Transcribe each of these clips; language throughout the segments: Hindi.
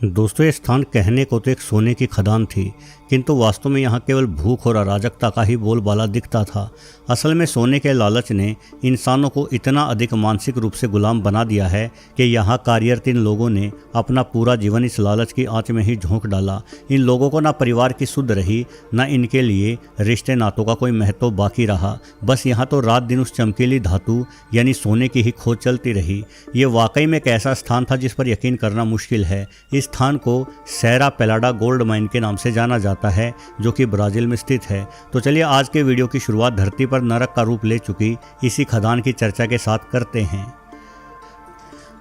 दोस्तों, ये स्थान कहने को तो एक सोने की खदान थी, किंतु वास्तव में यहाँ केवल भूख और अराजकता का ही बोलबाला दिखता था। असल में सोने के लालच ने इंसानों को इतना अधिक मानसिक रूप से गुलाम बना दिया है कि यहाँ कार्यरत इन लोगों ने अपना पूरा जीवन इस लालच की आंच में ही झोंक डाला। इन लोगों को ना परिवार की सुध रही, ना इनके लिए रिश्ते नातों का कोई महत्व बाकी रहा। बस यहाँ तो रात दिन उस चमकीली धातु यानी सोने की ही खोज चलती रही। ये वाकई में एक ऐसा स्थान था जिस पर यकीन करना मुश्किल है। इस स्थान को सेरा पेलाडा गोल्ड माइन के नाम से जाना जाता है, जो कि ब्राजील में स्थित है। तो चलिए आज के वीडियो की शुरुआत धरती पर नरक का रूप ले चुकी इसी खदान की चर्चा के साथ करते हैं।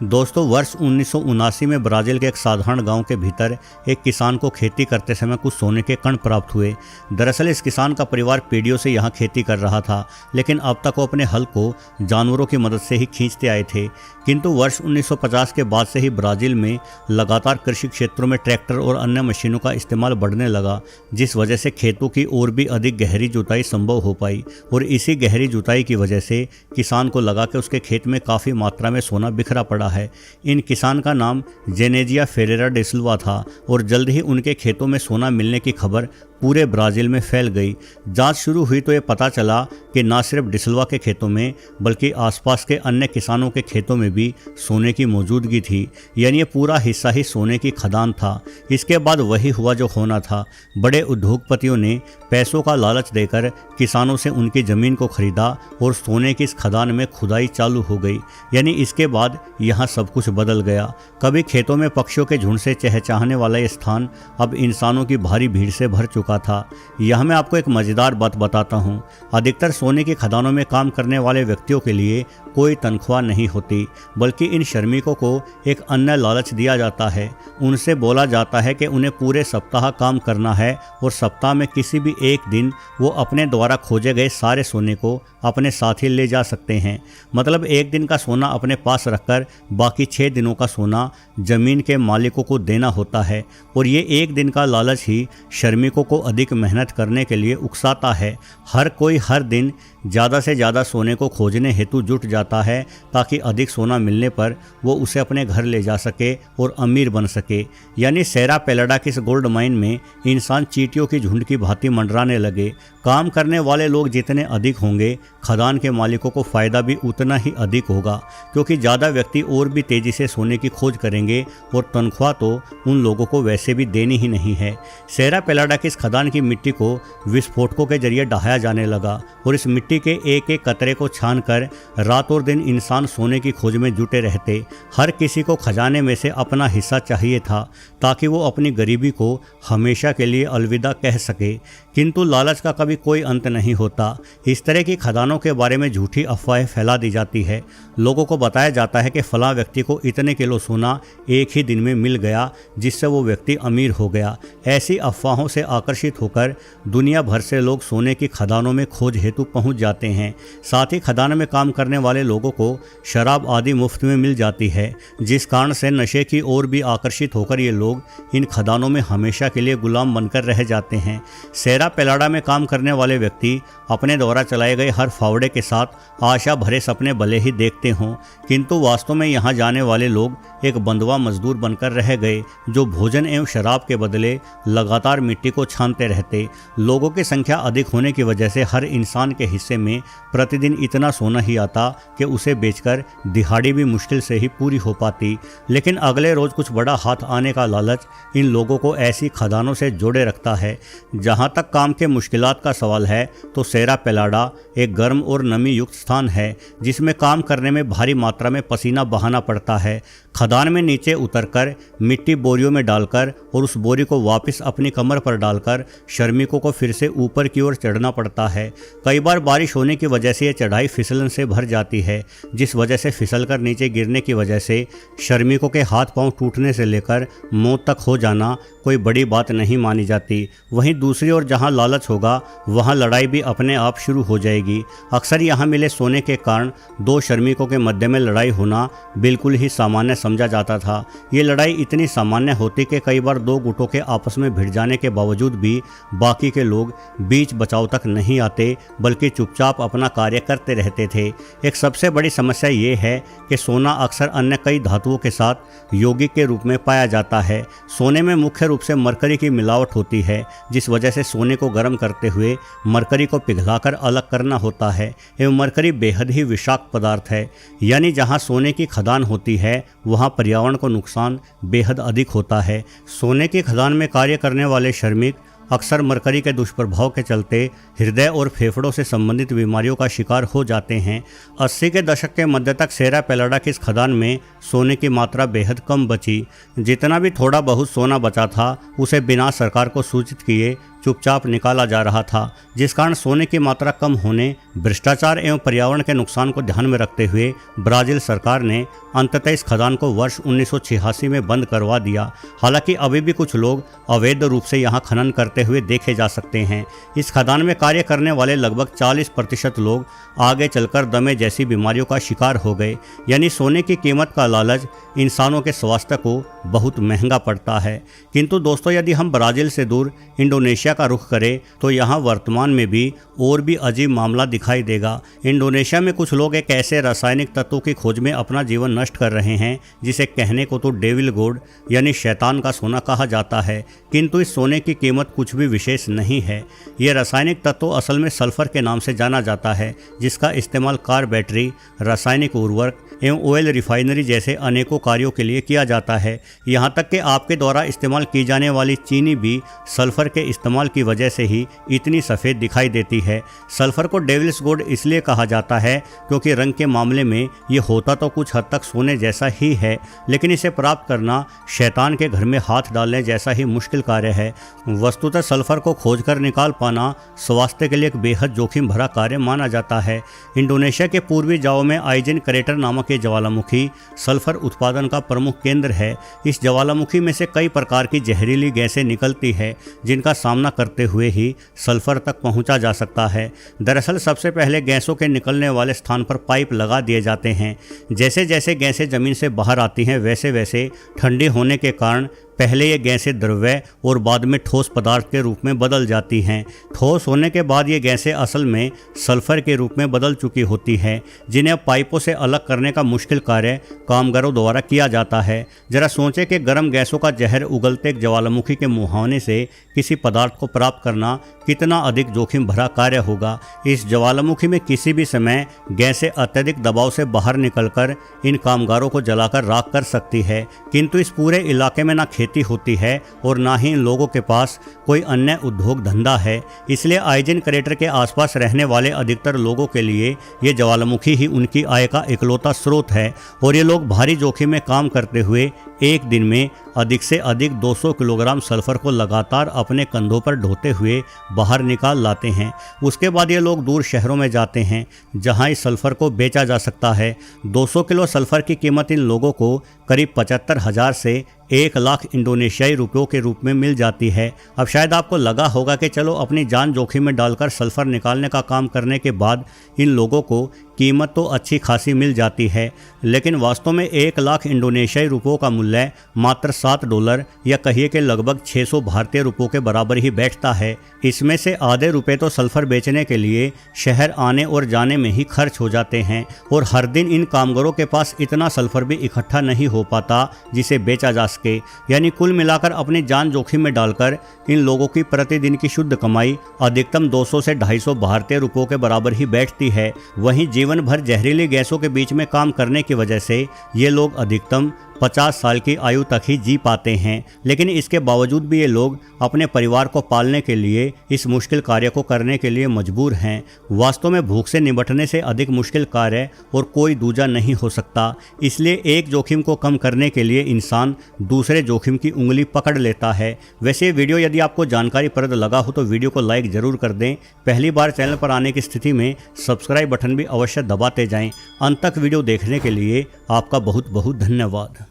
दोस्तों, वर्ष 1979 में ब्राज़ील के एक साधारण गांव के भीतर एक किसान को खेती करते समय कुछ सोने के कण प्राप्त हुए। दरअसल इस किसान का परिवार पीढ़ियों से यहां खेती कर रहा था, लेकिन अब तक वो अपने हल को जानवरों की मदद से ही खींचते आए थे। किंतु वर्ष 1950 के बाद से ही ब्राज़ील में लगातार कृषि क्षेत्रों में ट्रैक्टर और अन्य मशीनों का इस्तेमाल बढ़ने लगा, जिस वजह से खेतों की और भी अधिक गहरी जुताई संभव हो पाई। और इसी गहरी जुताई की वजह से किसान को लगा कि उसके खेत में काफ़ी मात्रा में सोना बिखरा पड़ा है। इन किसान का नाम जेनेजिया फेरेरा डे सिल्वा था और जल्द ही उनके खेतों में सोना मिलने की खबर पूरे ब्राज़ील में फैल गई। जांच शुरू हुई तो ये पता चला कि न सिर्फ डिसिल्वा के खेतों में बल्कि आसपास के अन्य किसानों के खेतों में भी सोने की मौजूदगी थी, यानी ये पूरा हिस्सा ही सोने की खदान था। इसके बाद वही हुआ जो होना था। बड़े उद्योगपतियों ने पैसों का लालच देकर किसानों से उनकी ज़मीन को खरीदा और सोने की इस खदान में खुदाई चालू हो गई। यानी इसके बाद यहाँ सब कुछ बदल गया। कभी खेतों में पक्षियों के झुंड से चहचहाने वाला ये स्थान अब इंसानों की भारी भीड़ से भर चुका था। यह मैं आपको एक मजेदार बात बताता हूँ। अधिकतर सोने की खदानों में काम करने वाले व्यक्तियों के लिए कोई तनख्वाह नहीं होती, बल्कि इन श्रमिकों को एक अन्य लालच दिया जाता है। उनसे बोला जाता है कि उन्हें पूरे सप्ताह काम करना है और सप्ताह में किसी भी एक दिन वो अपने द्वारा खोजे गए सारे सोने को अपने साथ ही ले जा सकते हैं। मतलब एक दिन का सोना अपने पास रखकर बाकी 6 दिनों का सोना जमीन के मालिकों को देना होता है। और ये एक दिन का लालच ही श्रमिकों को अधिक मेहनत करने के लिए उकसाता है। हर कोई हर दिन ज़्यादा से ज़्यादा सोने को खोजने हेतु जुट जाता है, ताकि अधिक सोना मिलने पर वो उसे अपने घर ले जा सके और अमीर बन सके। यानी सेरा पेलाडा की इस गोल्ड माइन में इंसान चींटियों की झुंड की भांति मंडराने लगे। काम करने वाले लोग जितने अधिक होंगे, खदान के मालिकों को फ़ायदा भी उतना ही अधिक होगा, क्योंकि ज़्यादा व्यक्ति और भी तेज़ी से सोने की खोज करेंगे और तनख्वाह तो उन लोगों को वैसे भी देनी ही नहीं है। सेरा पेलाडा की इस खदान की मिट्टी को विस्फोटकों के जरिए ढहाया जाने लगा और इस मिट्टी के एक एक कतरे को छानकर रात और दिन इंसान सोने की खोज में जुटे रहते। हर किसी को खजाने में से अपना हिस्सा चाहिए था, ताकि वो अपनी गरीबी को हमेशा के लिए अलविदा कह सके। किंतु लालच का कभी कोई अंत नहीं होता। इस तरह की खदानों के बारे में झूठी अफवाहें फैला दी जाती है। लोगों को बताया जाता है कि फलां व्यक्ति को इतने किलो सोना एक ही दिन में मिल गया, जिससे वो व्यक्ति अमीर हो गया। ऐसी अफवाहों से आकर्षित होकर दुनिया भर से लोग सोने की खदानों में खोज हेतु पहुंच जाते हैं। साथ ही खदान में काम करने वाले लोगों को शराब आदि मुफ्त में मिल जाती है, जिस कारण से नशे की ओर भी आकर्षित होकर ये लोग इन खदानों में हमेशा के लिए गुलाम बनकर रह जाते हैं। सेरा पेलाडा में काम करने वाले व्यक्ति अपने द्वारा चलाए गए हर फावड़े के साथ आशा भरे सपने भले ही देखते हों, किंतु वास्तव में यहाँ जाने वाले लोग एक बंधुआ मजदूर बनकर रह गए, जो भोजन एवं शराब के बदले लगातार मिट्टी को छानते रहते। लोगों की संख्या अधिक होने की वजह से हर इंसान के हिस्से में प्रतिदिन इतना सोना ही आता कि उसे बेचकर दिहाड़ी भी मुश्किल से ही पूरी हो पाती। लेकिन अगले रोज कुछ बड़ा हाथ आने का लालच इन लोगों को ऐसी खदानों से जोड़े रखता है। जहाँ तक काम के मुश्किलात का सवाल है, तो सेरा पेलाडा एक गर्म और नमी युक्त स्थान है, जिसमें काम करने में भारी मात्रा में पसीना बहाना पड़ता है। खदान में नीचे उतरकर मिट्टी बोरियों में डालकर और उस बोरी को वापस अपनी कमर पर डालकर श्रमिकों को फिर से ऊपर की ओर चढ़ना पड़ता है। कई बार बारिश होने की वजह से यह चढ़ाई फिसलन से भर जाती है, जिस वजह से फिसलकर नीचे गिरने की वजह से श्रमिकों के हाथ पांव टूटने से लेकर मौत तक हो जाना कोई बड़ी बात नहीं मानी जाती। वहीं दूसरी ओर जहां लालच होगा, वहां लड़ाई भी अपने आप शुरू हो जाएगी। अक्सर यहां मिले सोने के कारण 2 श्रमिकों के मध्य में लड़ाई होना बिल्कुल ही सामान्य समझा जाता था। ये लड़ाई इतनी सामान्य होती कि कई बार दो गुटों के आपस में भिड़ जाने के बावजूद भी बाकी के लोग बीच बचाव तक नहीं आते, बल्कि चुपचाप अपना कार्य करते रहते थे। एक सबसे बड़ी समस्या ये है कि सोना अक्सर अन्य कई धातुओं के साथ यौगिक के रूप में पाया जाता है। सोने में मुख्य रूप से मरकरी की मिलावट होती है, जिस वजह से सोने को गर्म करते हुए मरकरी को पिघलाकर अलग करना होता है। एवं मरकरी बेहद ही विषाक्त पदार्थ है, यानी जहां सोने की खदान होती है वहां पर्यावरण को नुकसान बेहद अधिक होता है। सोने की खदान में कार्य करने वाले श्रमिक अक्सर मरकरी के दुष्प्रभाव के चलते हृदय और फेफड़ों से संबंधित बीमारियों का शिकार हो जाते हैं। 80 के दशक के मध्य तक सेरा पेलाडा की इस खदान में सोने की मात्रा बेहद कम बची। जितना भी थोड़ा बहुत सोना बचा था उसे बिना सरकार को सूचित किए चुपचाप निकाला जा रहा था, जिस कारण सोने की मात्रा कम होने, भ्रष्टाचार एवं पर्यावरण के नुकसान को ध्यान में रखते हुए ब्राज़ील सरकार ने अंततः इस खदान को वर्ष 1986 में बंद करवा दिया। हालांकि अभी भी कुछ लोग अवैध रूप से यहाँ खनन करते हुए देखे जा सकते हैं। इस खदान में कार्य करने वाले लगभग 40% लोग आगे चलकर दमे जैसी बीमारियों का शिकार हो गए। यानी सोने की कीमत का लालच इंसानों के स्वास्थ्य को बहुत महंगा पड़ता है। किंतु दोस्तों, यदि हम ब्राज़ील से दूर इंडोनेशिया का रुख करें तो यहाँ वर्तमान में भी और भी अजीब मामला दिखाई देगा। इंडोनेशिया में कुछ लोग एक ऐसे रासायनिक तत्वों की खोज में अपना जीवन नष्ट कर रहे हैं जिसे कहने को तो डेविल गोल्ड यानी शैतान का सोना कहा जाता है, किंतु इस सोने की कीमत कुछ भी विशेष नहीं है। यह रासायनिक तत्व असल में सल्फर के नाम से जाना जाता है, जिसका इस्तेमाल कार बैटरी, रासायनिक उर्वरक एवं ऑयल रिफाइनरी जैसे अनेकों कार्यों के लिए किया जाता है। यहाँ तक कि आपके द्वारा इस्तेमाल की जाने वाली चीनी भी सल्फर के इस्तेमाल की वजह से ही इतनी सफ़ेद दिखाई देती है। सल्फर को डेविल्स गोल्ड इसलिए कहा जाता है क्योंकि रंग के मामले में ये होता तो कुछ हद तक सोने जैसा ही है, लेकिन इसे प्राप्त करना शैतान के घर में हाथ डालने जैसा ही मुश्किल कार्य है। वस्तुतः सल्फर को खोजकर निकाल पाना स्वास्थ्य के लिए एक बेहद जोखिम भरा कार्य माना जाता है। इंडोनेशिया के पूर्वी जाओ में आइजन क्रेटर नामक ये ज्वालामुखी सल्फर उत्पादन का प्रमुख केंद्र है। इस ज्वालामुखी में से कई प्रकार की जहरीली गैसें निकलती है, जिनका सामना करते हुए ही सल्फर तक पहुंचा जा सकता है। दरअसल सबसे पहले गैसों के निकलने वाले स्थान पर पाइप लगा दिए जाते हैं। जैसे जैसे गैसें जमीन से बाहर आती हैं वैसे वैसे ठंडी होने के कारण पहले ये गैसें द्रव्य और बाद में ठोस पदार्थ के रूप में बदल जाती हैं। ठोस होने के बाद ये गैसें असल में सल्फर के रूप में बदल चुकी होती हैं, जिन्हें अब पाइपों से अलग करने का मुश्किल कार्य कामगारों द्वारा किया जाता है। जरा सोचें कि गर्म गैसों का जहर उगलते ज्वालामुखी के मुहाने से किसी पदार्थ को प्राप्त करना कितना अधिक जोखिम भरा कार्य होगा। इस ज्वालामुखी में किसी भी समय गैसें अत्यधिक दबाव से बाहर निकलकर इन कामगारों को जलाकर राख कर सकती है, किंतु इस पूरे इलाके में ना खेती होती है और ना ही इन लोगों के पास कोई अन्य उद्योग धंधा है। इसलिए आइजन क्रेटर के आसपास रहने वाले अधिकतर लोगों के लिए ये ज्वालामुखी ही उनकी आय का इकलौता स्रोत है और ये लोग भारी जोखिम में काम करते हुए एक दिन में अधिक से अधिक 200 किलोग्राम सल्फर को लगातार अपने कंधों पर ढोते हुए बाहर निकाल लाते हैं। उसके बाद ये लोग दूर शहरों में जाते हैं जहां इस सल्फर को बेचा जा सकता है। 200 किलो सल्फर की कीमत इन लोगों को करीब 75,000 से 1 लाख इंडोनेशियाई रुपयों के रूप में मिल जाती है। अब शायद आपको लगा होगा कि चलो अपनी जान जोखिम में डालकर सल्फर निकालने का काम करने के बाद इन लोगों को कीमत तो अच्छी खासी मिल जाती है, लेकिन वास्तव में 1 लाख इंडोनेशियाई रुपयों का मूल्य मात्र $7 या कहिए कि लगभग 600 भारतीय रुपयों के बराबर ही बैठता है। इसमें से आधे रुपए तो सल्फर बेचने के लिए शहर आने और जाने में ही खर्च हो जाते हैं और हर दिन इन कामगारों के पास इतना सल्फर भी इकट्ठा नहीं हो पाता जिसे बेचा जा सके। यानी कुल मिलाकर अपनी जान जोखिम में डालकर इन लोगों की प्रतिदिन की शुद्ध कमाई अधिकतम 200 से 250 भारतीय रुपयों के बराबर ही बैठती है। वहीं जीवन भर जहरीली गैसों के बीच में काम करने की वजह से ये लोग अधिकतम 50 साल की आयु तक ही जी पाते हैं, लेकिन इसके बावजूद भी ये लोग अपने परिवार को पालने के लिए इस मुश्किल कार्य को करने के लिए मजबूर हैं। वास्तव में भूख से निपटने से अधिक मुश्किल कार्य और कोई दूजा नहीं हो सकता। इसलिए एक जोखिम को कम करने के लिए इंसान दूसरे जोखिम की उंगली पकड़ लेता है। वैसे वीडियो यदि आपको जानकारीप्रद लगा हो तो वीडियो को लाइक ज़रूर कर दें। पहली बार चैनल पर आने की स्थिति में सब्सक्राइब बटन भी अवश्य दबाते जाएँ। अंत तक वीडियो देखने के लिए आपका बहुत बहुत धन्यवाद।